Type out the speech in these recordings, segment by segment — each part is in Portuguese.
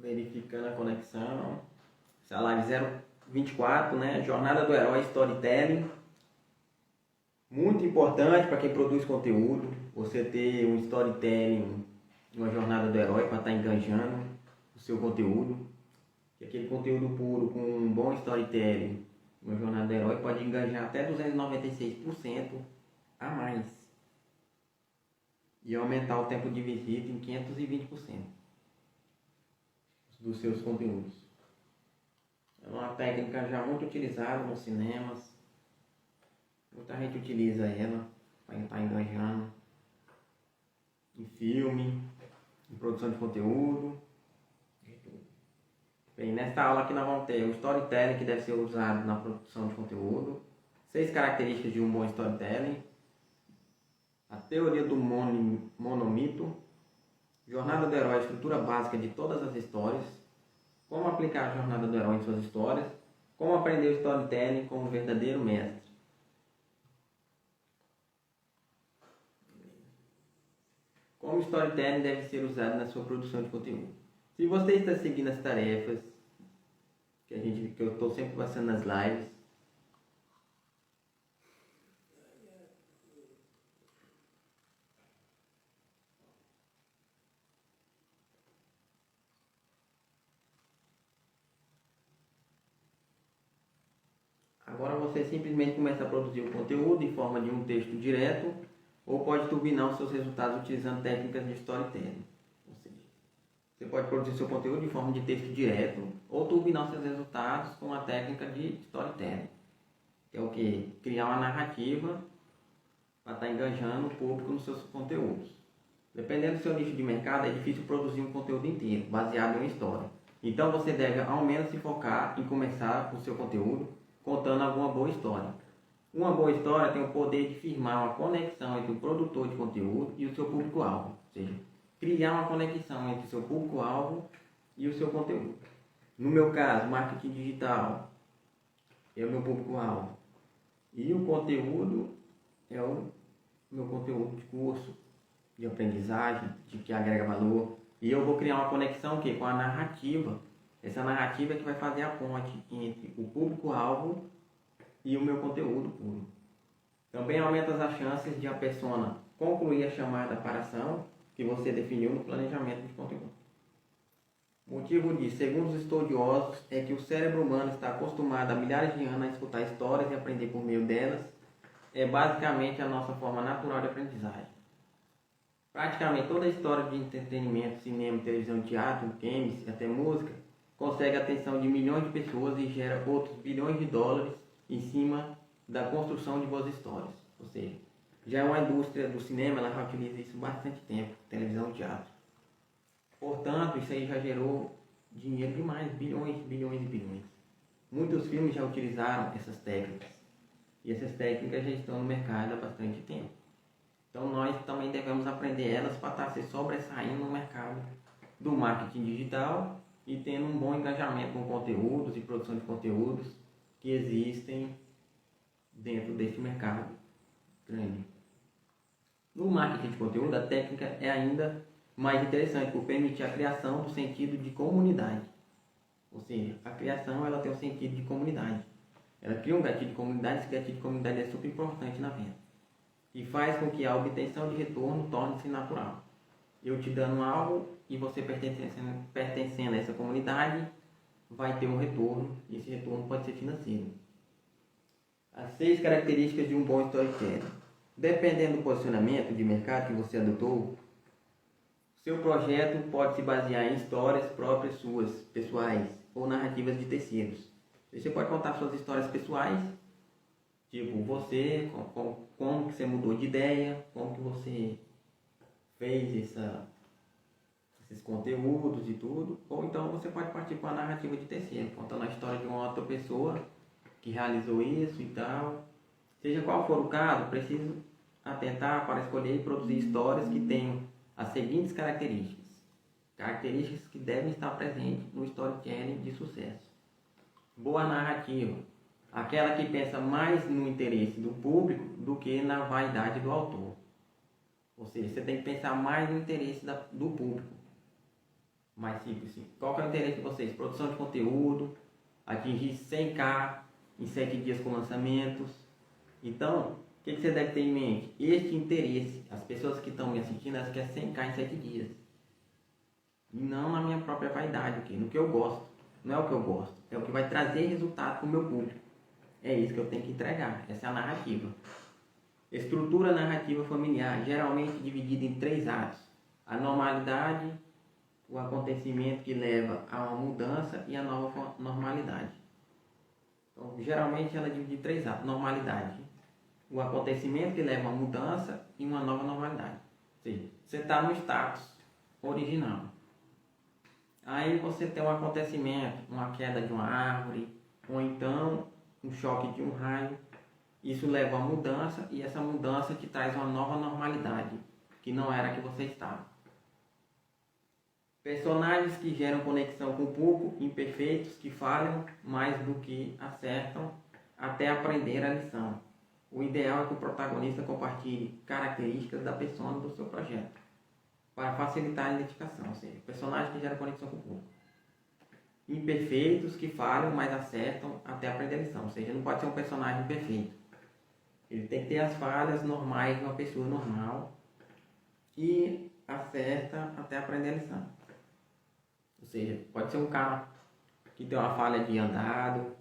Verificando a conexão. Essa live 024, né? Jornada do Herói Storytelling. Muito importante para quem produz conteúdo. Você ter um storytelling, uma jornada do herói para estar enganjando o seu conteúdo. E aquele conteúdo puro com um bom storytelling, uma jornada do herói pode enganjar até 296% a mais. E aumentar o tempo de visita em 520% dos seus conteúdos. É uma técnica já muito utilizada nos cinemas. Muita gente utiliza ela para estar enganjando em filme, em produção de conteúdo. Bem, nesta aula aqui nós vamos ter o storytelling que deve ser usado na produção de conteúdo, 6 características de um bom storytelling, a teoria do monomito, jornada do herói, estrutura básica de todas as histórias, como aplicar a jornada do herói em suas histórias, como aprender o storytelling como verdadeiro mestre. Como o storytelling deve ser usado na sua produção de conteúdo. Se você está seguindo as tarefas que eu estou sempre passando nas lives, agora você simplesmente começa a produzir o conteúdo em forma de um texto direto ou pode turbinar os seus resultados utilizando técnicas de storytelling. Você pode produzir seu conteúdo em forma de texto direto ou turbinar seus resultados com a técnica de storytelling. Que é o que? Criar uma narrativa para estar enganjando o público nos seus conteúdos. Dependendo do seu nicho de mercado, é difícil produzir um conteúdo inteiro, baseado em uma história. Então você deve ao menos se focar em começar o seu conteúdo contando alguma boa história. Uma boa história tem o poder de firmar uma conexão entre o produtor de conteúdo e o seu público-alvo. Ou seja, criar uma conexão entre o seu público-alvo e o seu conteúdo. No meu caso, marketing digital é o meu público-alvo. E o conteúdo é o meu conteúdo de curso, de aprendizagem, de que agrega valor. E eu vou criar uma conexão com a narrativa. Essa narrativa é que vai fazer a ponte entre o público-alvo e o meu conteúdo puro. Também aumenta as chances de a persona concluir a chamada para ação que você definiu no planejamento de conteúdo. O motivo disso, segundo os estudiosos, é que o cérebro humano está acostumado há milhares de anos a escutar histórias e aprender por meio delas. É basicamente a nossa forma natural de aprendizagem. Praticamente toda a história de entretenimento, cinema, televisão, teatro, games e até música consegue a atenção de milhões de pessoas e gera outros bilhões de dólares em cima da construção de boas histórias. Ou seja, já é uma indústria do cinema, ela já utiliza isso há bastante tempo, televisão e teatro. Portanto, isso aí já gerou dinheiro demais, bilhões, bilhões e bilhões. Muitos filmes já utilizaram essas técnicas. E essas técnicas já estão no mercado há bastante tempo. Então nós também devemos aprender elas para estar se sobressaindo no mercado do marketing digital e tendo um bom engajamento com conteúdos e produção de conteúdos que existem dentro deste mercado grande. No marketing de conteúdo, a técnica é ainda mais interessante por permitir a criação do sentido de comunidade. Ou seja, a criação ela tem um sentido de comunidade. Ela cria um gatilho de comunidade, esse gatilho de comunidade é super importante na venda. E faz com que a obtenção de retorno torne-se natural. Eu te dando algo e você pertencendo a essa comunidade, vai ter um retorno, e esse retorno pode ser financeiro. As 6 características de um bom storytelling. Dependendo do posicionamento de mercado que você adotou, seu projeto pode se basear em histórias próprias suas, pessoais, ou narrativas de terceiros. Você pode contar suas histórias pessoais, tipo você, como que você mudou de ideia, como que você fez esses conteúdos e tudo, ou então você pode partir para a narrativa de terceiro, contando a história de uma outra pessoa que realizou isso e tal. Seja qual for o caso, preciso atentar para escolher e produzir histórias que tenham as seguintes características. Características que devem estar presentes no storytelling de sucesso. Boa narrativa. Aquela que pensa mais no interesse do público do que na vaidade do autor. Ou seja, você tem que pensar mais no interesse do público. mais simples. Assim. Qual que é o interesse de vocês? Produção de conteúdo, atingir 100k em 7 dias com lançamentos. Então, o que você deve ter em mente? Este interesse, as pessoas que estão me assistindo, elas querem 100k em 7 dias. E não na minha própria vaidade, okay? No que eu gosto. Não é o que eu gosto, é o que vai trazer resultado para o meu público. É isso que eu tenho que entregar, essa é a narrativa. Estrutura narrativa familiar, geralmente dividida em 3 atos. A normalidade, o acontecimento que leva a uma mudança e a nova normalidade. Então, geralmente ela é dividida em 3 atos. Normalidade, o acontecimento que leva a uma mudança e uma nova normalidade. Ou seja, você está no status original. Aí você tem um acontecimento, uma queda de uma árvore, ou então um choque de um raio. Isso leva a mudança e essa mudança te traz uma nova normalidade, que não era a que você estava. Personagens que geram conexão com o público, imperfeitos, que falham mais do que acertam, até aprender a lição. O ideal é que o protagonista compartilhe características da persona do seu projeto, para facilitar a identificação, ou seja, personagens que geram conexão com o público. Imperfeitos, que falham, mas acertam até aprender a lição, ou seja, não pode ser um personagem perfeito. Ele tem que ter as falhas normais de uma pessoa normal e acerta até aprender a lição. Ou seja, pode ser um cara que tem uma falha de andado,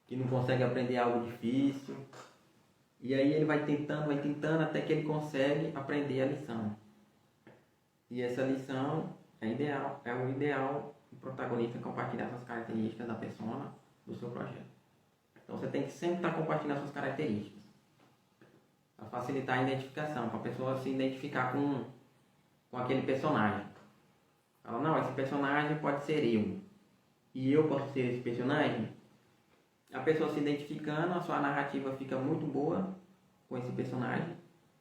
que não consegue aprender algo difícil, e aí ele vai tentando até que ele consegue aprender a lição. E essa lição é o ideal o protagonista compartilhar essas características da persona do seu projeto. Então você tem que sempre estar compartilhando suas características para facilitar a identificação, para a pessoa se identificar com aquele personagem. Fala, não, esse personagem pode ser eu e eu posso ser esse personagem. A pessoa se identificando, a sua narrativa fica muito boa com esse personagem.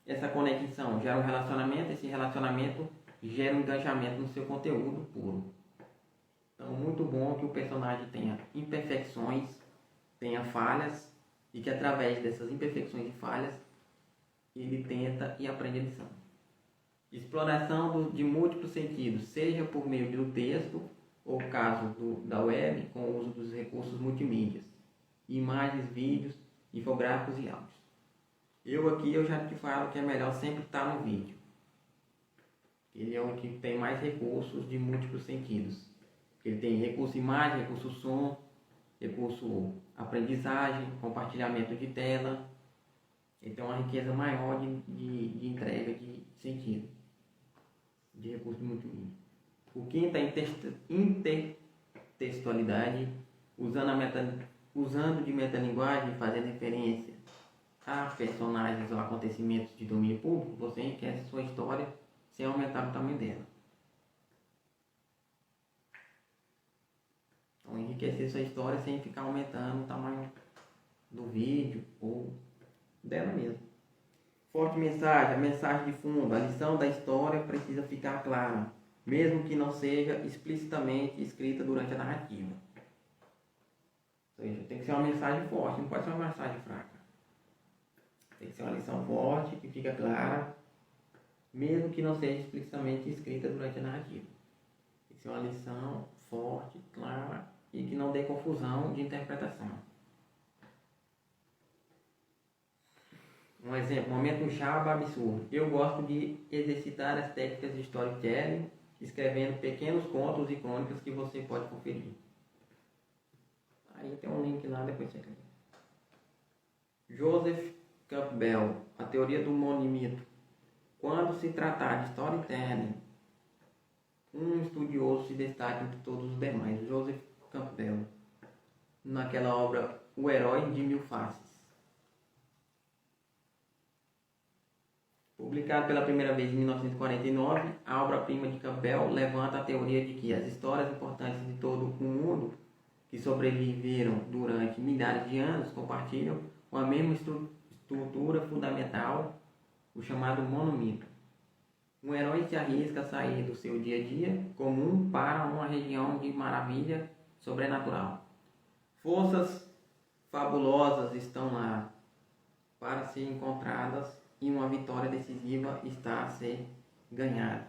Essa conexão gera um relacionamento, esse relacionamento gera um engajamento no seu conteúdo puro. Então, muito bom que o personagem tenha imperfeições, tenha falhas, e que através dessas imperfeições e falhas, ele tenta e aprende a lição. Exploração de múltiplos sentidos, seja por meio do texto, ou caso da web, com o uso dos recursos multimídias, imagens, vídeos, infográficos e áudios. Eu já te falo que é melhor sempre estar no vídeo. Ele é o que tem mais recursos de múltiplos sentidos. Ele tem recurso imagem, recurso som, recurso aprendizagem, compartilhamento de tela. Ele tem uma riqueza maior de entrega de sentido, de recurso de multimídia. O quinto é intertextualidade, usando de metalinguagem, fazendo referência a personagens ou acontecimentos de domínio público, você enriquece sua história sem aumentar o tamanho dela. Então, enriquecer sua história sem ficar aumentando o tamanho do vídeo ou dela mesmo. Forte mensagem, a mensagem de fundo, a lição da história precisa ficar clara, mesmo que não seja explicitamente escrita durante a narrativa. Ou seja, tem que ser uma mensagem forte, não pode ser uma mensagem fraca. Tem que ser uma lição forte, que fica clara, mesmo que não seja explicitamente escrita durante a narrativa. Tem que ser uma lição forte, clara e que não dê confusão de interpretação. Um exemplo, momento chave absurdo. Eu gosto de exercitar as técnicas de storytelling, escrevendo pequenos contos e crônicas que você pode conferir. Aí tem um link lá, depois você clica. Joseph Campbell, a teoria do monomito. Quando se tratar de storytelling, um estudioso se destaca entre todos os demais. Joseph Campbell, naquela obra O Herói de Mil Faces. Publicado pela primeira vez em 1949, a obra-prima de Campbell levanta a teoria de que as histórias importantes de todo o mundo, que sobreviveram durante milhares de anos, compartilham com a mesma estrutura fundamental, o chamado monomito. Um herói se arrisca a sair do seu dia a dia comum para uma região de maravilha sobrenatural. Forças fabulosas estão lá para ser encontradas e uma vitória decisiva está a ser ganhada.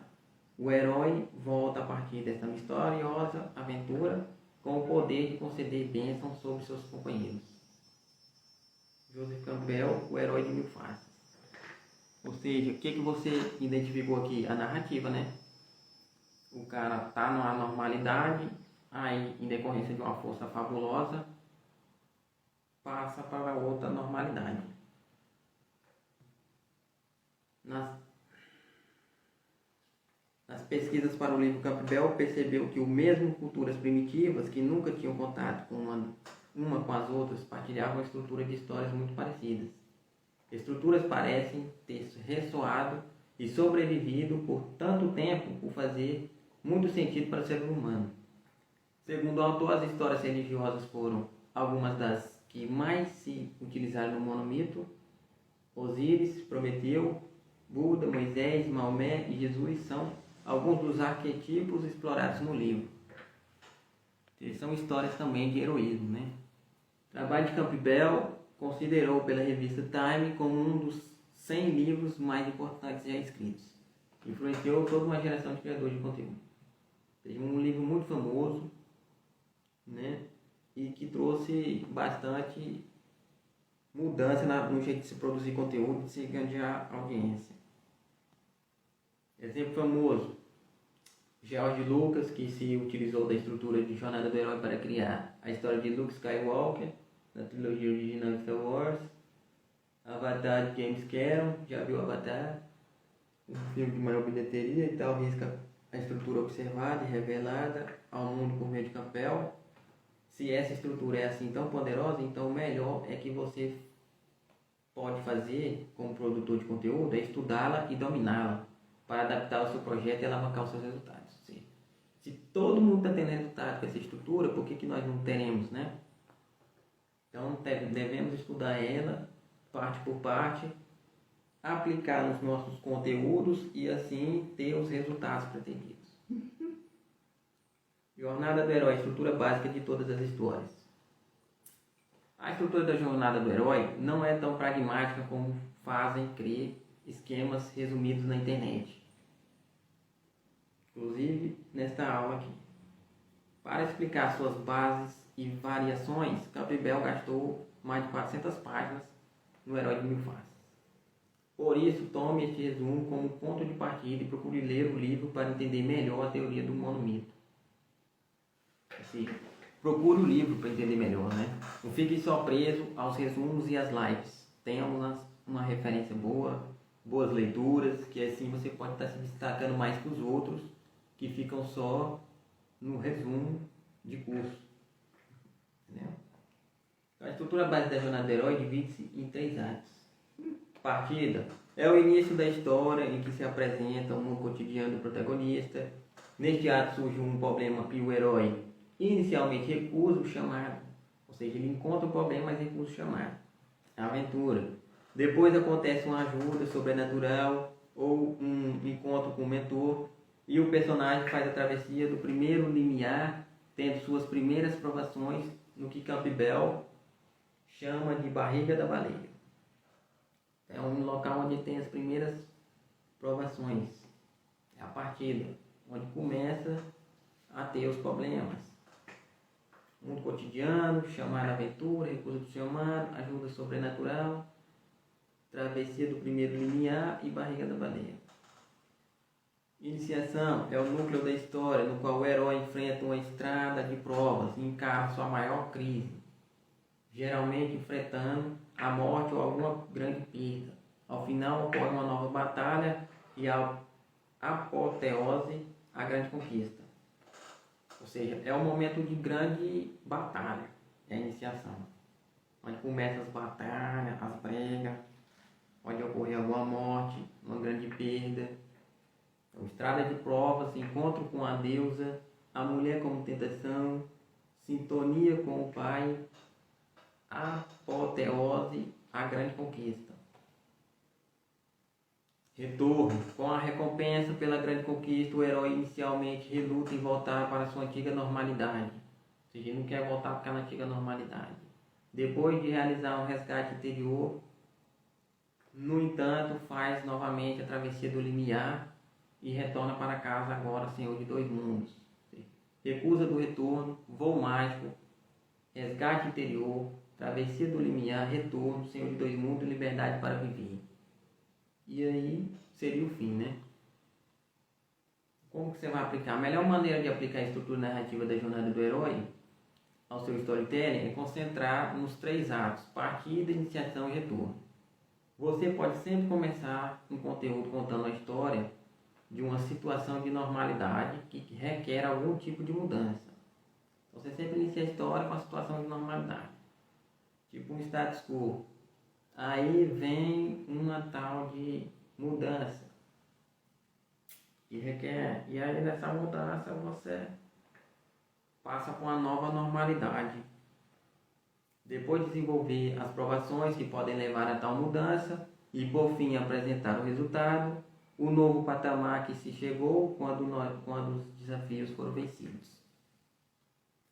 O herói volta a partir dessa misteriosa aventura com o poder de conceder bênçãos sobre seus companheiros. Joseph Campbell, o herói de mil faces. Ou seja, o que você identificou aqui? A narrativa, né? O cara tá numa normalidade, aí em decorrência de uma força fabulosa, passa para outra normalidade. Nas pesquisas para o livro, Campbell percebeu que o mesmo culturas primitivas que nunca tinham contato com uma com as outras partilhavam a estrutura de histórias muito parecidas. Estruturas parecem ter ressoado e sobrevivido por tanto tempo por fazer muito sentido para o ser humano. Segundo o autor, as histórias religiosas foram algumas das que mais se utilizaram no monomito. Osíris, Prometeu, Buda, Moisés, Maomé e Jesus são alguns dos arquetipos explorados no livro. São histórias também de heroísmo, né? O trabalho de Campbell considerou pela revista Time como um dos 100 livros mais importantes já escritos. Influenciou toda uma geração de criadores de conteúdo. Tem um livro muito famoso, né? E que trouxe bastante mudança no jeito de se produzir conteúdo, de se ganhar audiência. Exemplo famoso, George Lucas, que se utilizou da estrutura de Jornada do Herói para criar a história de Luke Skywalker, na trilogia original de Star Wars. Avatar de James Cameron, já viu Avatar? Um filme de maior bilheteria e tal, risca a estrutura observada e revelada ao mundo por meio de Campbell. Se essa estrutura é assim tão poderosa, então o melhor é que você pode fazer como produtor de conteúdo é estudá-la e dominá-la para adaptar o seu projeto e alavancar os seus resultados. Se todo mundo está tendo resultado com essa estrutura, por que nós não teremos, né? Então devemos estudar ela parte por parte, aplicar nos nossos conteúdos e assim ter os resultados pretendidos. Jornada do Herói, estrutura básica de todas as histórias. A estrutura da Jornada do Herói não é tão pragmática como fazem crer esquemas resumidos na internet. Inclusive nesta aula aqui. Para explicar suas bases e variações, Campbell gastou mais de 400 páginas no Herói de Mil Faces. Por isso, tome este resumo como ponto de partida e procure ler o livro para entender melhor a teoria do monomito. Assim, procure o livro para entender melhor, né? Não fique só preso aos resumos e às lives. Tenha uma referência boa, boas leituras, que assim você pode estar se destacando mais que os outros que ficam só no resumo de curso. Entendeu? A estrutura base da Jornada do Herói divide-se em 3 atos. Partida é o início da história em que se apresenta o mundo cotidiano do protagonista. Neste ato surge um problema e o herói inicialmente recusa o chamado. Ou seja, ele encontra o problema, mas recusa o chamado. Aventura. Depois acontece uma ajuda sobrenatural ou um encontro com o mentor. E o personagem faz a travessia do primeiro limiar, tendo suas primeiras provações no que Campbell chama de barriga da baleia. É um local onde tem as primeiras provações. É a partida, onde começa a ter os problemas. Mundo cotidiano, chamar a aventura, recusa do chamado, ajuda sobrenatural, travessia do primeiro limiar e barriga da baleia. Iniciação é o núcleo da história, no qual o herói enfrenta uma estrada de provas e encara sua maior crise, geralmente enfrentando a morte ou alguma grande perda. Ao final ocorre uma nova batalha e a apoteose, a grande conquista. Ou seja, é um momento de grande batalha, é a iniciação, onde começam as batalhas, as brigas, onde ocorre alguma morte, uma grande perda. Então, estrada de provas, encontro com a deusa, a mulher como tentação, sintonia com o pai, apoteose, a grande conquista. Retorno. Com a recompensa pela grande conquista, o herói inicialmente reluta em voltar para sua antiga normalidade. Ou seja, ele não quer voltar para aquela antiga normalidade. Depois de realizar um resgate interior, no entanto, faz novamente a travessia do limiar e retorna para casa agora, senhor de dois mundos. Recusa do retorno, voo mágico, resgate interior, travessia do limiar, retorno, senhor de dois mundos, liberdade para viver. E aí seria o fim, né? Como que você vai aplicar? A melhor maneira de aplicar a estrutura narrativa da jornada do herói ao seu storytelling é concentrar nos 3 atos: partida, iniciação e retorno. Você pode sempre começar um conteúdo contando a história de uma situação de normalidade que requer algum tipo de mudança. Então, você sempre inicia a história com a situação de normalidade, tipo um status quo. Aí vem uma tal de mudança que requer, e aí nessa mudança você passa com a nova normalidade. Depois de desenvolver as provações que podem levar a tal mudança e por fim apresentar o resultado, o novo patamar que se chegou quando os desafios foram vencidos.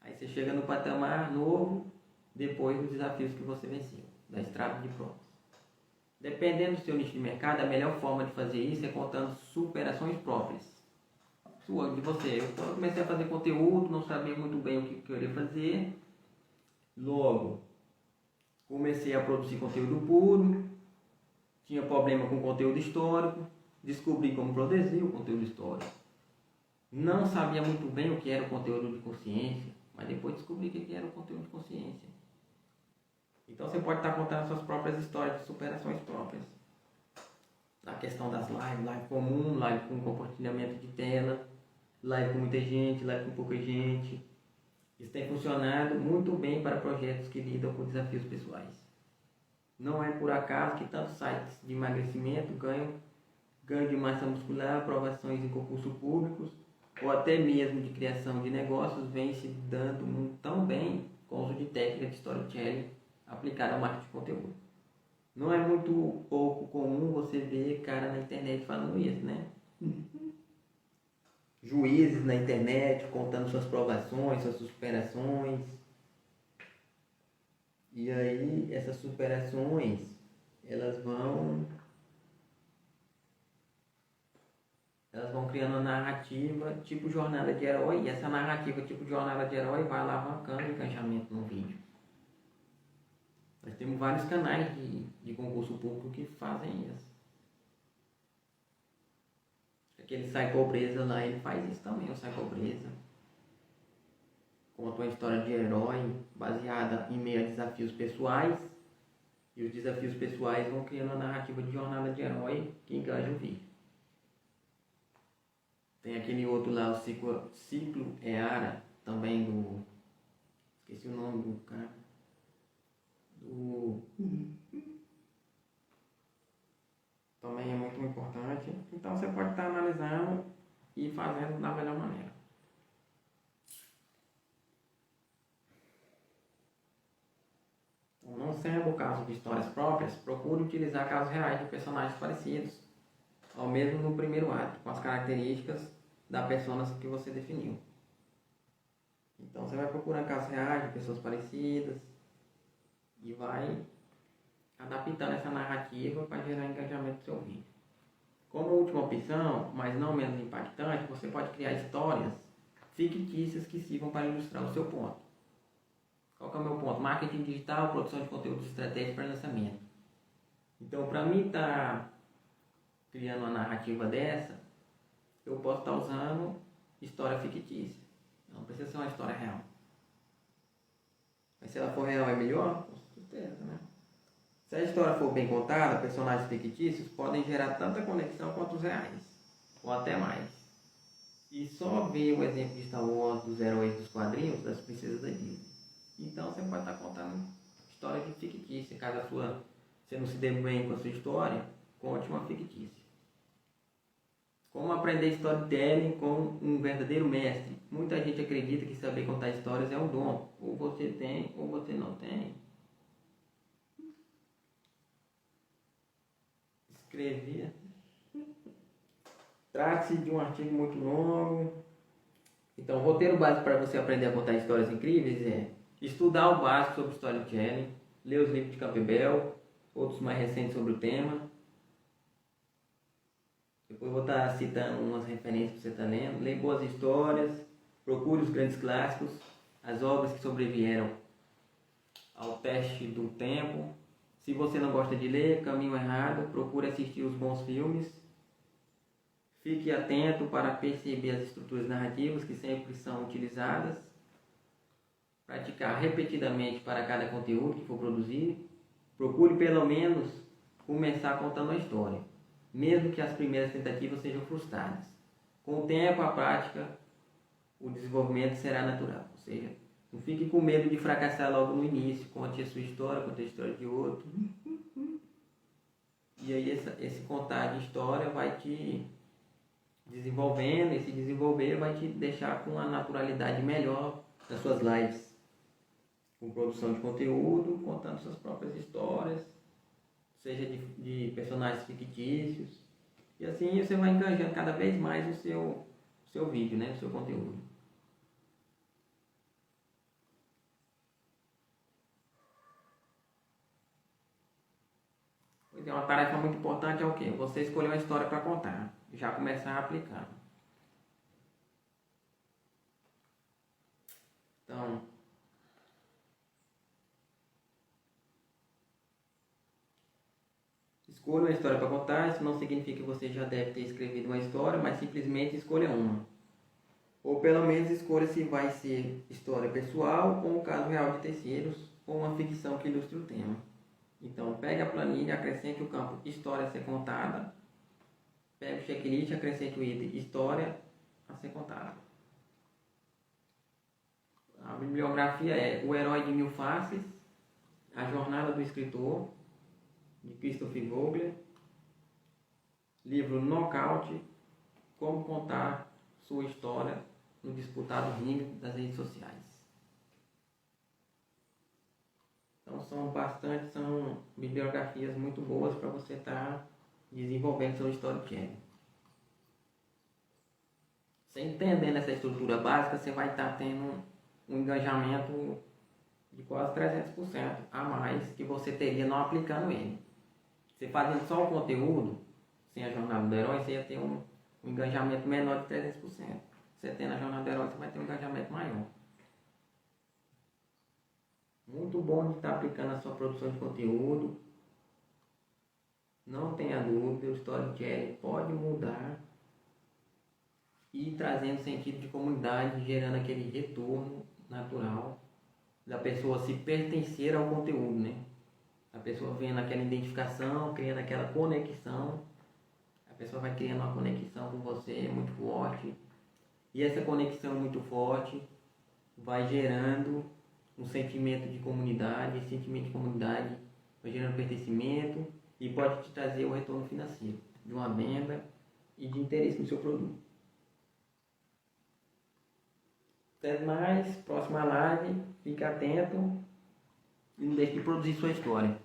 Aí você chega no patamar novo depois dos desafios que você venceu, da estrada de provas. Dependendo do seu nicho de mercado, a melhor forma de fazer isso é contando superações próprias. Sua, de você. Eu comecei a fazer conteúdo, não sabia muito bem o que eu queria fazer. Logo, comecei a produzir conteúdo puro, tinha problema com conteúdo histórico, descobri como produzir o conteúdo histórico. Não sabia muito bem o que era o conteúdo de consciência, mas depois descobri o que era o conteúdo de consciência. Então você pode estar contando suas próprias histórias de superações próprias. Na questão das lives, live comum, live com compartilhamento de tela, live com muita gente, live com pouca gente. Isso tem funcionado muito bem para projetos que lidam com desafios pessoais. Não é por acaso que tantos sites de emagrecimento ganho de massa muscular, aprovações em concursos públicos ou até mesmo de criação de negócios vêm se dando tão bem com o uso de técnicas de storytelling aplicada ao marketing de conteúdo. Não é muito pouco comum você ver cara na internet falando isso, né? Juízes na internet contando suas provações, suas superações. E aí essas superações, elas vão criando uma narrativa tipo jornada de herói, e essa narrativa tipo jornada de herói vai alavancando o engajamento no vídeo. Nós temos vários canais de concurso público que fazem isso. Aquele Sai Pobreza lá, ele faz isso também, o Sai Pobreza. Conta uma história de herói baseada em meio a desafios pessoais, e os desafios pessoais vão criando uma narrativa de jornada de herói que engaja o vídeo. Tem aquele outro lá, o Ciclo Eara, também do... esqueci o nome do cara. Também é muito importante. Então você pode estar analisando e fazendo da melhor maneira. Não sendo o caso de histórias próprias, procure utilizar casos reais de personagens parecidos, ao mesmo no primeiro ato, com as características da persona que você definiu. Então você vai procurar casos reais de pessoas parecidas e vai adaptando essa narrativa para gerar engajamento do seu vídeo. Como última opção, mas não menos impactante, você pode criar histórias fictícias que sirvam para ilustrar o seu ponto. Qual que é o meu ponto? Marketing digital, produção de conteúdos estratégicos para lançamento. Então, para mim estar criando uma narrativa dessa, eu posso estar usando história fictícia. Não precisa ser uma história real. Mas se ela for real é melhor? Com certeza, né? Se a história for bem contada, personagens fictícios podem gerar tanta conexão quanto os reais, ou até mais. E só ver o exemplo de Star Wars, dos heróis dos quadrinhos, das princesas da Disney. Então você pode estar contando história de fictícia. Caso você não se dê bem com a sua história, conte uma fictícia. Como aprender storytelling com um verdadeiro mestre? Muita gente acredita que saber contar histórias é um dom. Ou você tem, ou você não tem. Escrever. Trate-se de um artigo muito longo. Então, o roteiro básico para você aprender a contar histórias incríveis é estudar o básico sobre storytelling, ler os livros de Campbell, outros mais recentes sobre o tema. Depois eu vou estar citando umas referências que você está lendo. Leia boas histórias, procure os grandes clássicos, as obras que sobreviveram ao teste do tempo. Se você não gosta de ler, caminho errado, procure assistir os bons filmes. Fique atento para perceber as estruturas narrativas que sempre são utilizadas. Praticar repetidamente para cada conteúdo que for produzido. Procure pelo menos começar contando a história, mesmo que as primeiras tentativas sejam frustradas. Com o tempo, a prática, o desenvolvimento será natural. Ou seja, não fique com medo de fracassar logo no início. Conte a sua história, conte a história de outro. E aí esse contar de história vai te desenvolvendo, e se desenvolver vai te deixar com uma naturalidade melhor nas suas lives. Com produção de conteúdo, contando suas próprias histórias, seja de personagens fictícios. E assim você vai enganjando cada vez mais o seu vídeo, né? O seu conteúdo. Pois é, uma tarefa muito importante é o quê? Você escolher uma história para contar e já começar a aplicar. Então, escolha uma história para contar. Isso não significa que você já deve ter escrevido uma história, mas simplesmente escolha uma. Ou pelo menos escolha se vai ser história pessoal ou um caso real de terceiros ou uma ficção que ilustre o tema. Então, pegue a planilha, acrescente o campo história a ser contada. Pegue o checklist, acrescente o item história a ser contada. A bibliografia é O Herói de Mil Faces, A Jornada do Escritor, de Christopher Vogler, livro Nocaute, Como Contar Sua História no Disputado Ringue das Redes Sociais. Então são bibliografias muito boas para você estar desenvolvendo seu storytelling. Você entendendo essa estrutura básica, você vai estar tendo um engajamento de quase 300% a mais que você teria não aplicando ele. Você fazendo só o conteúdo, sem a jornada do herói, você ia ter um engajamento menor de 300%. Você tendo a jornada do herói, você vai ter um engajamento maior. Muito bom de estar aplicando a sua produção de conteúdo. Não tenha dúvida, o storytelling pode mudar e trazendo sentido de comunidade, gerando aquele retorno natural da pessoa se pertencer ao conteúdo, né? A pessoa vendo aquela identificação, criando aquela conexão. A pessoa vai criando uma conexão com você muito forte. E essa conexão muito forte vai gerando um sentimento de comunidade. Esse sentimento de comunidade vai gerando pertencimento e pode te trazer o retorno financeiro de uma venda e de interesse no seu produto. Até mais, próxima live, fique atento e não deixe de produzir sua história.